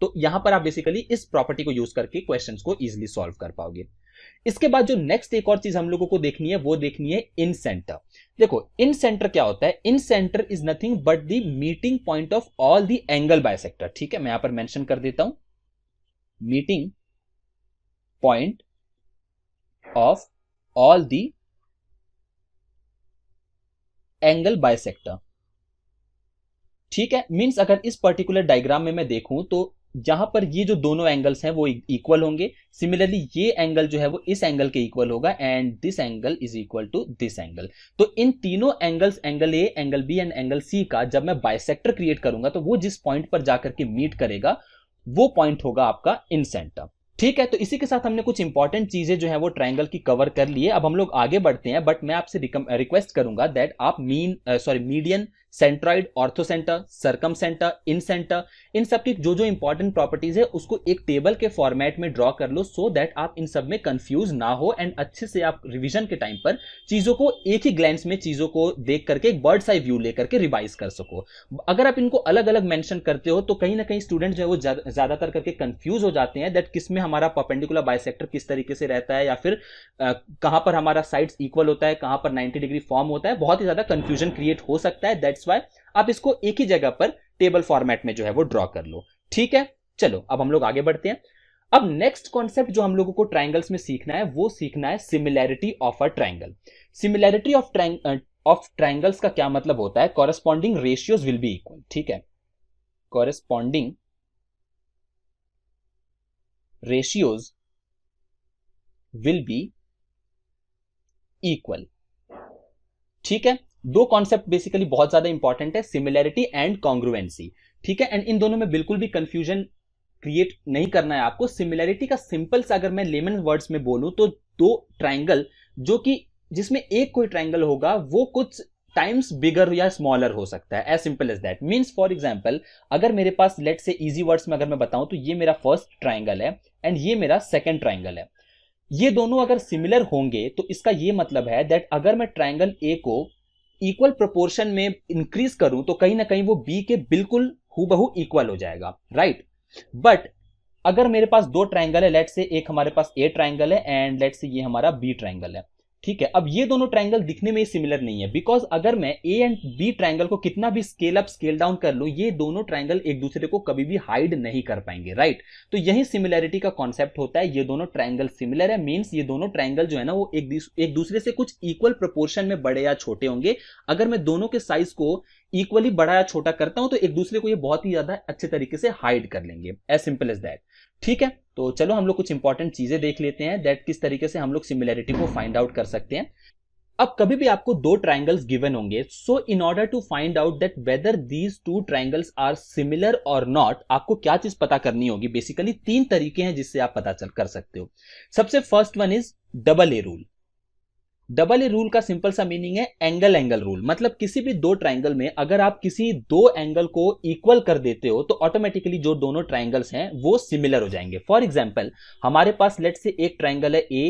तो यहां पर आप बेसिकली इस प्रॉपर्टी को यूज करके क्वेश्चंस को इजीली सॉल्व कर पाओगे। इसके बाद जो नेक्स्ट एक और चीज हम लोगों को देखनी है वो देखनी है इन सेंटर। देखो इन सेंटर क्या होता है? Incentre is nothing but the meeting point of all the angle bisector. ठीक है, मैं यहां पर मेंशन कर देता हूं, meeting point of all the angle bisector. ठीक है, मींस अगर इस पर्टिकुलर डायग्राम में मैं देखूं तो जहां पर ये जो दोनों एंगल्स हैं वो इक्वल होंगे। सिमिलरली ये एंगल जो है वो इस एंगल के इक्वल होगा and this angle is equal to this angle. तो इन तीनों angles, angle A, angle B and angle C का जब मैं बाइसेक्टर क्रिएट करूंगा तो वो जिस पॉइंट पर जाकर के मीट करेगा वो पॉइंट होगा आपका इन सेंटर। ठीक है, तो इसी के साथ हमने कुछ इंपॉर्टेंट चीजें जो है वो ट्रायंगल की कवर कर लिए। अब हम लोग आगे बढ़ते हैं, बट मैं आपसे रिक्वेस्ट करूंगा दैट आप median, centroid, orthocentre, circumcentre, incentre, इन सब की जो जो इंपॉर्टेंट प्रॉपर्टीज है उसको एक टेबल के फॉर्मेट में ड्रॉ कर लो, सो दैट आप इन सब में कंफ्यूज ना हो एंड अच्छे से आप रिवीजन के टाइम पर चीजों को एक ही ग्लैंस में चीजों को देख करके एक बर्ड्स आई व्यू लेकर के रिवाइज कर सको। अगर आप इनको अलग अलग मेंशन करते हो तो कहीं ना कहीं स्टूडेंट जो है वो ज्यादातर करके कंफ्यूज हो जाते हैं दैट किसमें हमारा परपेंडिकुलर बाइसेक्टर किस तरीके से रहता है, या फिर कहां पर हमारा साइड्स इक्वल होता है, कहां पर 90 डिग्री फॉर्म होता है। बहुत ही ज्यादा कंफ्यूजन क्रिएट हो सकता है, दैट्स व्हाई आप इसको एक ही जगह पर टेबल फॉर्मेट में जो है वो ड्रॉ कर लो। ठीक है, चलो अब हम लोग आगे बढ़ते हैं। अब नेक्स्ट कॉन्सेप्ट जो हम लोगों को ट्रायंगल्स में सीखना है वो सीखना है similarity of a triangle. Similarity of triangles का क्या मतलब होता है? Corresponding ratios will be equal. ठीक है, corresponding ratios will be equal. ठीक है, दो कॉन्सेप्ट बेसिकली बहुत ज्यादा इंपॉर्टेंट है, सिमिलैरिटी एंड कॉन्ग्रुएंसी। ठीक है, एंड इन दोनों में बिल्कुल भी कंफ्यूजन क्रिएट नहीं करना है आपको। सिमिलैरिटी का सिंपल सा अगर मैं लेमन वर्ड्स में बोलूं तो दो ट्रायंगल जो कि जिसमें एक कोई ट्रायंगल होगा वो कुछ टाइम्स बिगर या स्मॉलर हो सकता है, as simple as that. Means for example अगर मेरे पास लेट से इजी वर्ड्स में अगर मैं बताऊं तो ये मेरा फर्स्ट ट्रायंगल है एंड ये मेरा सेकंड ट्रायंगल है। ये दोनों अगर सिमिलर होंगे तो इसका ये मतलब है दैट अगर मैं ट्रायंगल ए को इक्वल प्रोपोर्शन में इंक्रीज करूं तो कहीं ना कहीं वो बी के बिल्कुल हूबहू इक्वल हो जाएगा, राइट। बट अगर मेरे पास दो ट्रायंगल है, लेट से एक हमारे पास ए ट्रायंगल है एंड लेट से ये हमारा बी ट्रायंगल है। ठीक है, अब ये दोनों ट्रायंगल दिखने में सिमिलर नहीं है, बिकॉज अगर मैं ए एंड बी ट्रायंगल को कितना भी स्केल अप स्केल डाउन कर लूं ये दोनों ट्रायंगल एक दूसरे को कभी भी हाइड नहीं कर पाएंगे, राइट। तो यही सिमिलैरिटी का कॉन्सेप्ट होता है, ये दोनों ट्रायंगल सिमिलर है मींस ये दोनों ट्रायंगल जो है ना वो एक दूसरे से कुछ इक्वल प्रोपोर्शन में बड़े या छोटे होंगे। अगर मैं दोनों के साइज को इक्वली बड़ा या छोटा करता हूं तो एक दूसरे को ये बहुत ही ज्यादा अच्छे तरीके से हाइड कर लेंगे, एज सिंपल एज दैट। ठीक है, तो चलो हम लोग कुछ इंपॉर्टेंट चीजें देख लेते हैं दैट किस तरीके से हम लोग सिमिलैरिटी को फाइंड आउट कर सकते हैं। अब कभी भी आपको दो ट्राइंगल्स गिवन होंगे, so in order to find out that whether these two triangles are similar और नॉट, आपको क्या चीज पता करनी होगी? बेसिकली तीन तरीके हैं जिससे आप पता कर सकते हो। सबसे first one is double a rule. Double a rule का सिंपल सा मीनिंग है एंगल एंगल रूल। मतलब किसी भी दो ट्राइंगल में अगर आप किसी दो एंगल को इक्वल कर देते हो तो ऑटोमेटिकली जो दोनों ट्राइंगल्स हैं वो सिमिलर हो जाएंगे। फॉर एग्जांपल, हमारे पास लेट से एक ट्राइंगल है ए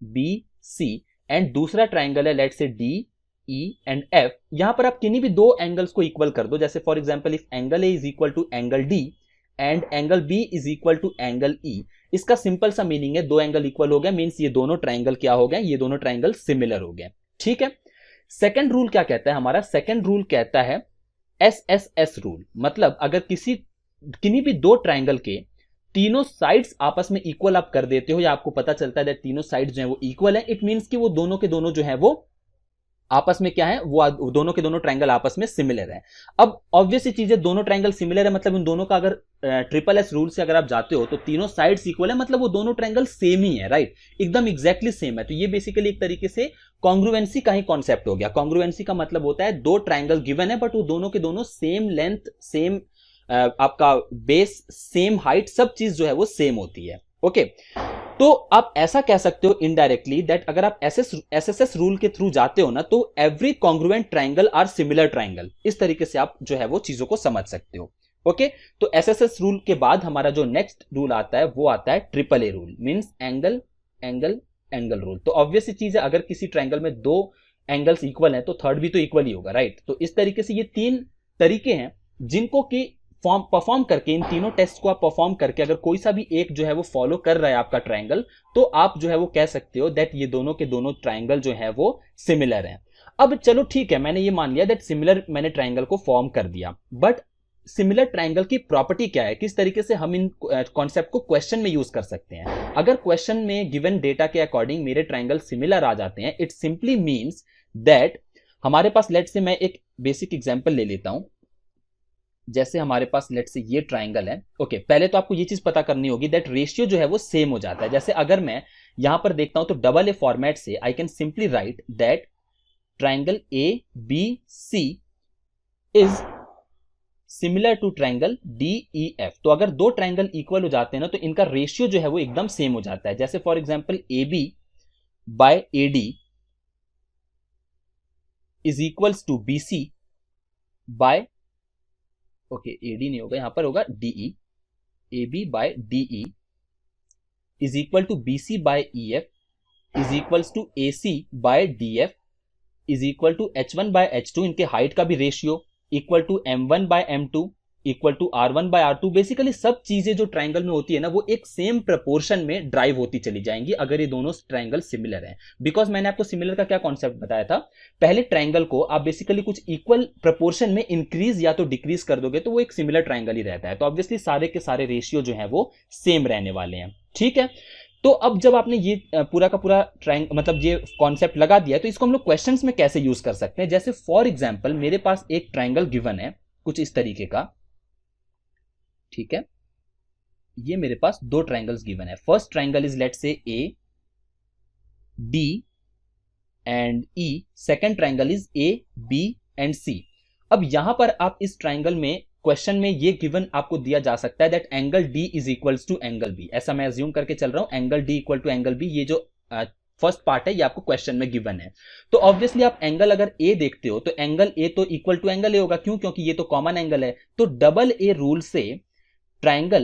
बी सी एंड दूसरा ट्राइंगल है लेट से डी ई एंड एफ। यहां पर आप किन्हीं भी दो एंगल्स को इक्वल कर दो, जैसे for example if angle A is equal to angle D and angle B is equal to angle E. इसका सिंपल सा मीनिंग है दो एंगल इक्वल हो गया, मींस ये दोनों ट्राइंगल क्या हो गए? ये दोनों ट्राइंगल सिमिलर हो गए। ठीक है। सेकंड रूल क्या कहता है हमारा? सेकंड रूल कहता है एस एस एस रूल। मतलब अगर किन्हीं भी दो ट्राइंगल के तीनों साइड्स आपस में इक्वल आप कर देते हो या आपको पता चलता है दैट तीनों साइड्स जो है वो इक्वल है, इट मींस कि वो दोनों के दोनों जो है वो आपस में क्या है? वो दोनों के दोनों ट्राइंगल आपस में सिमिलर है। अब ऑब्वियस ही चीज है, दोनों ट्राइंगल सिमिलर है मतलब उन दोनों का अगर ट्रिपल एस रूल से अगर आप जाते हो तो तीनों साइड्स इक्वल है, मतलब वो दोनों ट्राइंगल सेम ही है, राइट? एकदम एग्जैक्टली सेम है। तो ये बेसिकली एक तरीके से कॉन्ग्रुएंसी का ही कॉन्सेप्ट हो गया। कॉन्ग्रुएंसी का मतलब होता है दो ट्राइंगल गिवन है बट वो दोनों के दोनों सेम लेंथ, सेम आपका बेस, सेम हाइट, सब चीज जो है वो सेम होती है। ओके, तो आप ऐसा कह सकते हो इनडायरेक्टली दैट अगर आप एसएसएस रूल के थ्रू जाते हो ना तो every congruent triangle are similar triangle. इस तरीके से आप जो है वो चीजों को समझ सकते हो। ओके, तो एसएसएस रूल के बाद हमारा जो नेक्स्ट रूल आता है वो आता है triple A rule, means angle angle angle rule. तो ऑब्वियस चीज है, अगर किसी ट्राइंगल में दो एंगल्स इक्वल हैं तो थर्ड भी तो इक्वल ही होगा, राइट? तो इस तरीके से ये तीन तरीके हैं जिनको कि परफॉर्म करके, इन तीनों टेस्ट को आप परफॉर्म करके अगर कोई सा भी एक जो है वो फॉलो कर रहा है आपका ट्राइंगल, तो आप जो है वो कह सकते हो दैट ये दोनों के दोनों ट्राइंगल जो है वो सिमिलर हैं। अब चलो ठीक है, मैंने ये मान लिया दैट सिमिलर मैंने ट्राइंगल को फॉर्म कर दिया, बट सिमिलर ट्राइंगल की प्रॉपर्टी क्या है? किस तरीके से हम इन कॉन्सेप्ट को क्वेश्चन में यूज कर सकते हैं? अगर क्वेश्चन में गिवन डेटा के अकॉर्डिंग मेरे ट्राइंगल सिमिलर आ जाते हैं, इट सिंपली मीन्स दैट हमारे पास, लेट से मैं एक बेसिक एग्जांपल ले लेता हूं। जैसे हमारे पास लेट से ये ट्राइंगल है। ओके, पहले तो आपको ये चीज पता करनी होगी दैट रेशियो जो है वो सेम हो जाता है। जैसे अगर मैं यहां पर देखता हूं तो डबल ए फॉर्मेट से I can simply write that triangle A B C is similar to triangle D E F. तो अगर दो ट्राइंगल इक्वल हो जाते हैं ना तो इनका रेशियो जो है वो एकदम सेम हो जाता है। जैसे for example A B by A D is equals to B C by, okay A D नहीं होगा, यहां पर होगा D E. A B by D E is equal to B C by E F is equals to A C by D F is equal to H one by H two, इनके height का भी ratio equal to M one by M two equal to R one bye are two. Basically सब चीजें जो triangle में होती है ना वो एक सेम प्रपोर्शन में ड्राइव होती चली जाएंगी अगर ये दोनों ट्राइंगल सिमिलर हैं। बिकॉज मैंने आपको सिमिलर का क्या कॉन्सेप्ट बताया था, पहले ट्राइंगल को आप बेसिकली कुछ इक्वल प्रपोर्शन में इंक्रीज या तो डिक्रीज कर दोगे तो वो एक सिमिलर ट्राइंगल ही रहता है। तो ऑब्वियसली सारे के सारे रेशियो जो है वो सेम रहने वाले हैं। ठीक है, तो अब जब आपने ये पूरा का पूरा मतलब ये कॉन्सेप्ट लगा दिया तो इसको हम लोग क्वेश्चंस में कैसे यूज कर सकते हैं? जैसे फॉर एग्जांपल मेरे पास एक ट्राइंगल गिवन है कुछ इस तरीके का। ठीक है, ये मेरे पास दो ट्राइंगल्स गिवन है। First triangle is let say A D and E, second triangle is A B and C. अब यहां पर आप इस ट्राइंगल में क्वेश्चन में ये गिवन आपको दिया जा सकता है that angle D is equals to angle B. ऐसा मैं अज्यूम करके चल रहा हूं, angle D equal to angle B, ये जो फर्स्ट पार्ट है ये आपको क्वेश्चन में गिवन है। तो ऑब्वियसली आप एंगल अगर ए देखते हो तो एंगल ए तो इक्वल टू एंगल ए होगा, क्यों? क्योंकि ये तो कॉमन एंगल है। तो डबल ए रूल से ट्राइंगल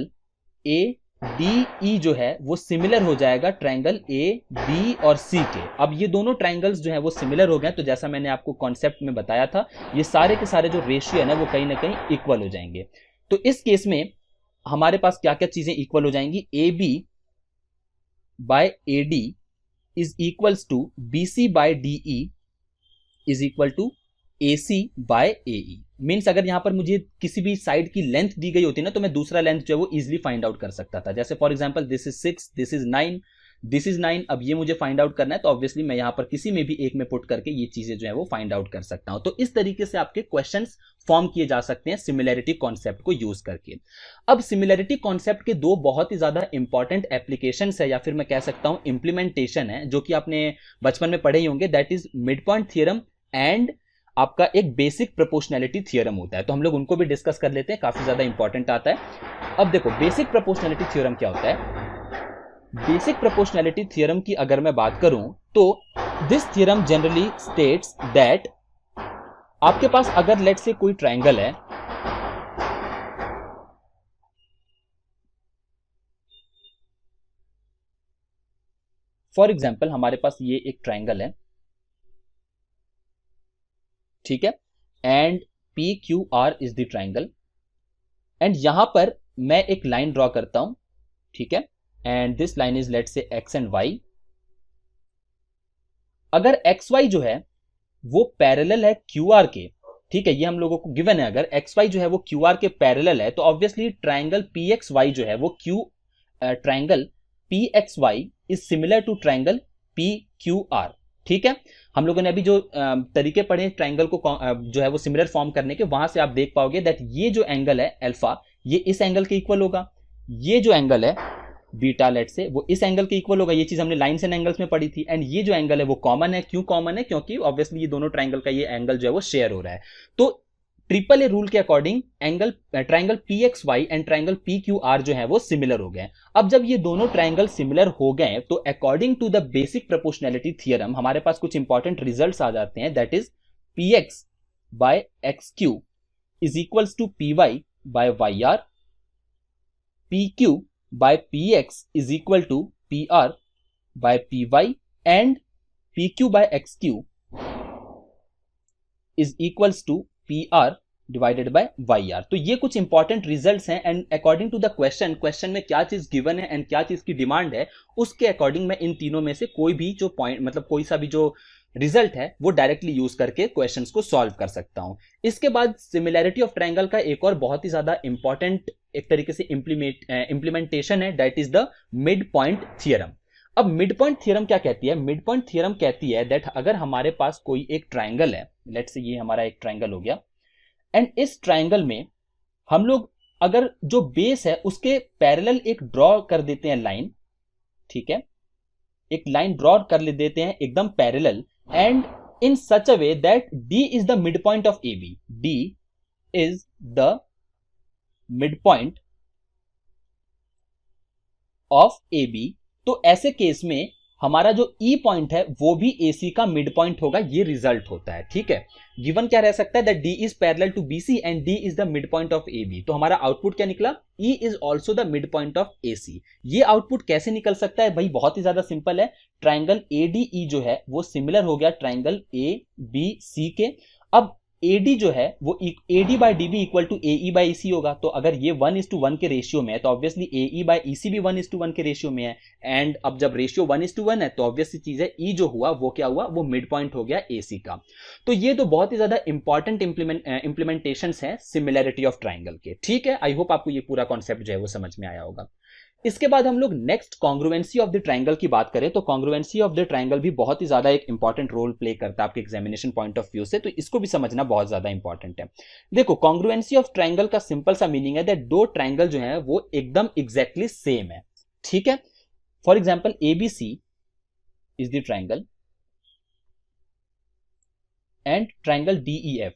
ए डी ई जो है वो सिमिलर हो जाएगा ट्राइंगल ए बी और सी के। अब ये दोनों ट्राइंगल्स जो है वो सिमिलर हो गए, तो जैसा मैंने आपको कॉन्सेप्ट में बताया था ये सारे के सारे जो रेशियो है ना वो कहीं ना कहीं इक्वल हो जाएंगे। तो इस केस में हमारे पास क्या क्या चीजें इक्वल हो जाएंगी? A B by A D is equals to B C by D E is equal to A C by A E. Means अगर यहां पर मुझे किसी भी साइड की लेंथ दी गई होती ना तो मैं दूसरा लेंथ जो है वो इजिली फाइंड आउट कर सकता था। जैसे for example this is 6, this is 9, this is 9, अब ये मुझे फाइंड आउट करना है, तो ऑब्वियसली मैं यहां पर किसी में भी एक में पुट करके ये चीजें जो है वो फाइंड आउट कर सकता हूं। तो इस तरीके से आपके क्वेश्चंस फॉर्म किए जा सकते हैं सिमिलैरिटी कॉन्सेप्ट को यूज करके। अब सिमिलैरिटी कॉन्सेप्ट के दो बहुत ही ज्यादा इंपॉर्टेंट एप्लीकेशंस है, या फिर मैं कह सकता हूं इंप्लीमेंटेशन है, जो कि आपने बचपन में पढ़े ही होंगे, that is mid point theorem and आपका एक बेसिक प्रोपोर्शनैलिटी थ्योरम होता है। तो हम लोग उनको भी डिस्कस कर लेते हैं, काफी ज्यादा इंपॉर्टेंट आता है। अब देखो बेसिक प्रोपोर्शनैलिटी थ्योरम क्या होता है। बेसिक प्रोपोर्शनैलिटी थ्योरम की अगर मैं बात करूं तो this theorem generally states that आपके पास अगर लेट से कोई ट्रायंगल है, फॉर एग्जांपल हमारे पास ये एक ट्रायंगल है, ठीक है, and P Q are is the triangle, and यहां पर मैं एक लाइन ड्रॉ करता हूं, ठीक है, and this line is let say X and Y. अगर एक्स वाई जो है वो पैरेलल है क्यू आर के, ठीक है, ये हम लोगों को गिवन है, अगर एक्स वाई जो है वो क्यू आर के पैरेलल है, तो obviously triangle P X Y जो है वो triangle P X Y is similar to triangle P Q R, ठीक है। हम लोगों ने अभी जो तरीके पढ़े ट्रायंगल को जो है वो सिमिलर फॉर्म करने के, वहां से आप देख पाओगे दैट ये जो एंगल है अल्फा, ये इस एंगल के इक्वल होगा, ये जो एंगल है बीटा लेट से वो इस एंगल के इक्वल होगा, ये चीज हमने लाइन्स एंड एंगल्स में पढ़ी थी, एंड ये जो एंगल है वो कॉमन है। क्यों कॉमन है? क्योंकि ऑब्वियसली ये दोनों ट्रायंगल का ये एंगल जो है वो शेयर हो रहा है। तो ट्रिपल ए रूल के according triangle P X Y and triangle P Q R जो है वो सिमिलर हो गए। अब जब ये दोनों ट्रायंगल सिमिलर हो गए तो according to the basic proportionality theorem हमारे पास कुछ इंपॉर्टेंट रिजल्ट्स आ जाते हैं, that is P X by X Q is equals to P Y by Y R, P Q by px is equal to pr by py and pq by xq is equals to pr divided by Y r. तो ये कुछ important results हैं, and according to the question में क्या चीज given है and क्या चीज की डिमांड है, उसके अकॉर्डिंग मैं इन तीनों में से कोई भी जो पॉइंट मतलब कोई सा भी जो रिजल्ट है वो डायरेक्टली यूज करके क्वेश्चंस को सॉल्व कर सकता हूं। इसके बाद सिमिलैरिटी ऑफ ट्रायंगल का एक और बहुत ही ज्यादा इंपॉर्टेंट एक तरीके से इंप्लीमेंटेशन है, that is the mid point theorem. अब मिड पॉइंट थ्योरम क्या कहती है? मिड पॉइंट थ्योरम कहती है दैट अगर हमारे पास कोई एक ट्रायंगल है, लेट्स से ये हमारा एक ट्रायंगल हो गया, एंड इस ट्रायंगल में हम लोग अगर जो बेस है उसके पैरेलल एक ड्रॉ कर देते हैं लाइन, ठीक है, एक लाइन ड्रॉ कर ले देते हैं एकदम parallel, and in such a way that D is the mid point of AB, D is the mid point of AB। तो ऐसे केस में हमारा जो E पॉइंट है वो भी AC का मिड पॉइंट होगा, ये रिजल्ट होता है, ठीक है। गिवन क्या रह सकता है? That D is parallel to BC and D is the mid point of AB। तो हमारा आउटपुट क्या निकला? E is also the mid point of AC। ये आउटपुट कैसे निकल सकता है भाई? बहुत ही ज्यादा सिंपल है, ट्रायंगल ADE जो है वो सिमिलर हो गया ट्रायंगल ABC के। अब AD जो है वो AD by DB equal to AE by EC होगा। तो अगर ये 1:1 के रेशियो में है तो ऑब्वियसली AE बाई EC भी 1:1 के रेशियो में है, एंड अब जब रेशियो 1:1 है तो ऑब्वियसली चीज है E जो हुआ वो क्या हुआ? वो मिड पॉइंट हो गया AC का। तो ये तो बहुत ही ज्यादा इंपॉर्टेंट इंप्लीमेंटेशंस हैं सिमिलैरिटी ऑफ ट्रायंगल के, ठीक है। आई होप आपको ये पूरा कॉन्सेप्ट जो है वो समझ में आया होगा। इसके बाद हम लोग next congruency of the triangle की बात करें तो कॉन्ग्रुएंसी ऑफ द ट्रायंगल भी बहुत ही ज्यादा एक इंपॉर्टेंट रोल प्ले करता है आपके एग्जामिनेशन पॉइंट ऑफ व्यू से, तो इसको भी समझना बहुत ज्यादा इंपॉर्टेंट है। देखो कॉन्ग्रुएंसी ऑफ ट्रायंगल का सिंपल सा मीनिंग है दैट दो ट्रायंगल जो है वो एकदम एग्जैक्टली सेम है, ठीक है। For example ABC is the triangle and triangle DEF।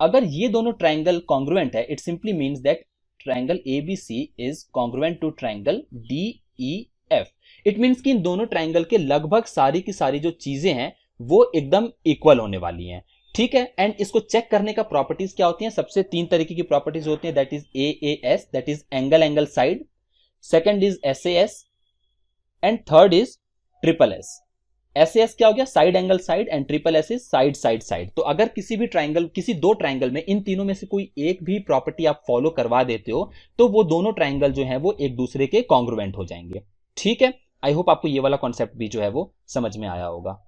अगर ये दोनों ट्रायंगल कॉन्ग्रुएंट है, it simply means that triangle ABC is congruent to triangle DEF। It means कि इन दोनों ट्रायंगल के लगभग सारी की सारी जो चीजें हैं वो एकदम इक्वल होने वाली हैं, ठीक है। एंड इसको चेक करने का प्रॉपर्टीज क्या होती हैं? सबसे तीन तरीके की प्रॉपर्टीज होती हैं, that is AAS, that is angle side, second is SAS and third is SSS। SAS क्या हो गया? Side angle side, and SSS is side side side. तो अगर किसी भी ट्रायंगल, किसी दो ट्रायंगल में इन तीनों में से कोई एक भी प्रॉपर्टी आप फॉलो करवा देते हो तो वो दोनों ट्रायंगल जो है वो एक दूसरे के कॉन्ग्रुएंट हो जाएंगे, ठीक है। आई होप आपको ये वाला कॉन्सेप्ट भी जो है वो समझ में आया होगा।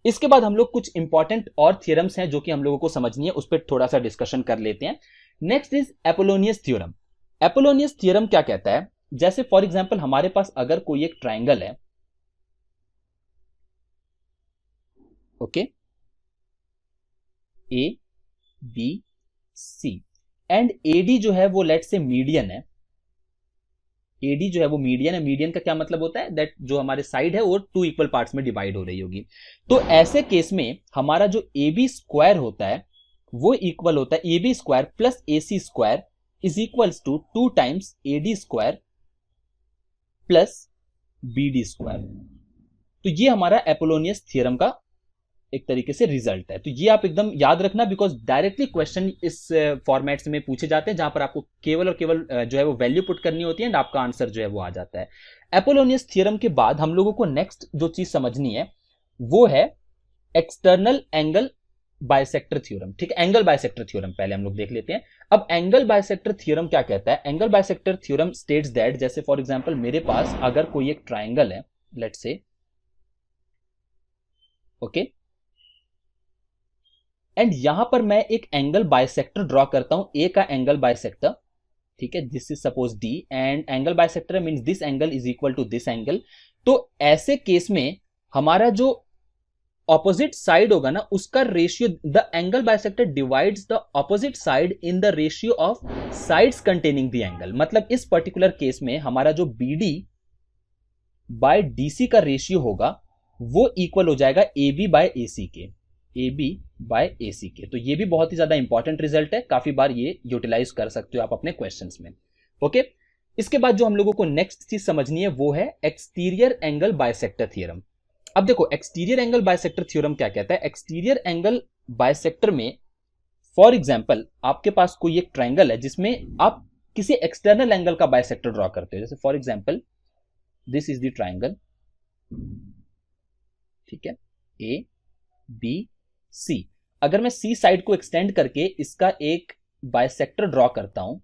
इसके बाद हम लोग कुछ इंपॉर्टेंट और थ्योरम्स हैं जो कि हम लोगों को समझनी है, उस पर थोड़ा सा डिस्कशन कर लेते हैं। Next is Apollonius theorem. Apollonius theorem क्या कहता है, जैसे फॉर एग्जांपल हमारे पास अगर कोई एक ट्राइंगल है, okay, A B C, and AD जो है वो लेट से मीडियन है, एडी जो है वो मीडियन है। मीडियन का क्या मतलब होता है, दैट जो हमारे साइड है वो 2 इक्वल पार्ट्स में डिवाइड हो रही होगी। तो ऐसे केस में हमारा जो ए बी स्क्वायर होता है वो इक्वल होता है A B square plus A C square is equals to 2 times A D square plus B D square. तो ये हमारा एपोलोनियस थ्योरम का एक तरीके से रिजल्ट है। तो ये आप एकदम याद रखना, बिकॉज डायरेक्टली क्वेश्चन इस फॉर्मेट में पूछे जाते हैं जहां पर आपको केवल और केवल जो है वो वैल्यू पुट करनी होती है एंड आपका आंसर जो है वो आ जाता है। एपोलोनियस थ्योरम के बाद हम लोगों को नेक्स्ट जो चीज समझनी है वो है एक्सटर्नल एंगल बाइसेक्टर थ्योरम। ठीक है, एंगल बाइसेक्टर थ्योरम पहले हम लोग देख लेते हैं। अब एंगल बाइसेक्टर थ्योरम क्या कहता है, angle bisector theorem states that, जैसे फॉर एग्जांपल मेरे पास अगर कोई एक ट्राइंगल है, लेट्स से, ओके, एंड यहां पर मैं एक एंगल बाइसेक्टर ड्रॉ करता हूं, ए का एंगल बाइसेक्टर, ठीक है, this is suppose D, and angle bisector means this angle is equal to this angle. तो ऐसे केस में हमारा जो ऑपोजिट साइड होगा ना, उसका ratio, the angle bisector divides the opposite side in the ratio of sides containing the angle. मतलब इस पर्टिकुलर केस में हमारा जो BD बाय DC का रेशियो होगा वो इक्वल हो जाएगा AB बाय AC के, AB बाय AC के। तो ये भी बहुत ही ज्यादा इंपॉर्टेंट रिजल्ट है, काफी बार ये यूटिलाइज कर सकते हो आप अपने क्वेश्चंस में। ओके, इसके बाद जो हम लोगों को नेक्स्ट चीज समझनी है वो है एक्सटीरियर एंगल बाइसेक्टर थ्योरम। अब देखो एक्सटीरियर एंगल बाइसेक्टर थ्योरम क्या कहता है, एक्सटीरियर एंगल बाइसेक्टर में फॉर एग्जांपल आपके पास कोई एक ट्राइंगल है जिसमें आप किसी एक्सटर्नल एंगल का बाइसेक्टर ड्रॉ करते हो, जैसे for example this is the triangle, ठीक है, ए बी सी। अगर मैं सी साइड को एक्सटेंड करके इसका एक बाइसेक्टर ड्रॉ करता हूं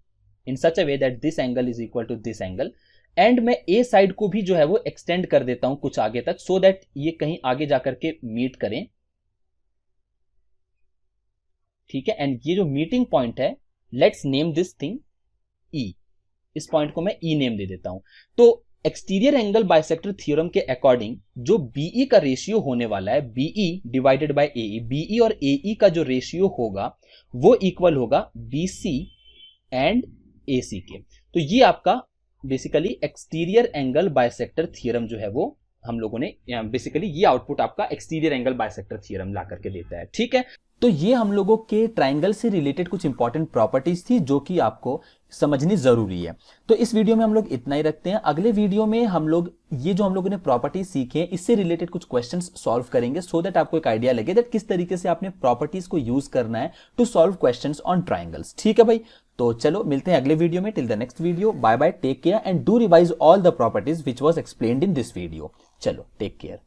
in such a way that this angle is equal to this angle, and मैं ए साइड को भी जो है वो एक्सटेंड कर देता हूं कुछ आगे तक, सो दैट ये कहीं आगे जाकर के मीट करें, ठीक है, एंड ये जो मीटिंग पॉइंट है, लेट्स नेम दिस थिंग ई, इस पॉइंट को मैं ई नेम दे देता हूं। तो एक्सटीरियर एंगल बाइसेक्टर थ्योरम के अकॉर्डिंग जो बीई का रेशियो होने वाला है, BE divided by AE, BE और एई का जो रेशियो होगा वो इक्वल होगा बीसी एंड एसी के। तो ये आपका basically exterior angle bisector theorem जो है वो हम लोगों ने बेसिकली ये आउटपुट आपका एक्सटीरियर एंगल बाइसेक्टर थ्योरम ला करके देता है। ठीक है, तो ये हम लोगों के ट्राइंगल से रिलेटेड कुछ इंपॉर्टेंट प्रॉपर्टीज थी जो कि आपको समझनी जरूरी है। तो इस वीडियो में हम लोग इतना ही रखते हैं। अगले वीडियो में हम लोग ये जो हम लोगों ने प्रॉपर्टीज सीखे हैं इससे रिलेटेड कुछ क्वेश्चंस सॉल्व करेंगे, सो दैट आपको एक आइडिया लगे दैट किस तरीके से आपने प्रॉपर्टीज को यूज करना है to solve questions on triangles. ठीक है भाई, तो चलो मिलते हैं अगले वीडियो में। Till the next video, bye bye, take care and do revise all the properties which was explained in this video. चलो टेक केयर।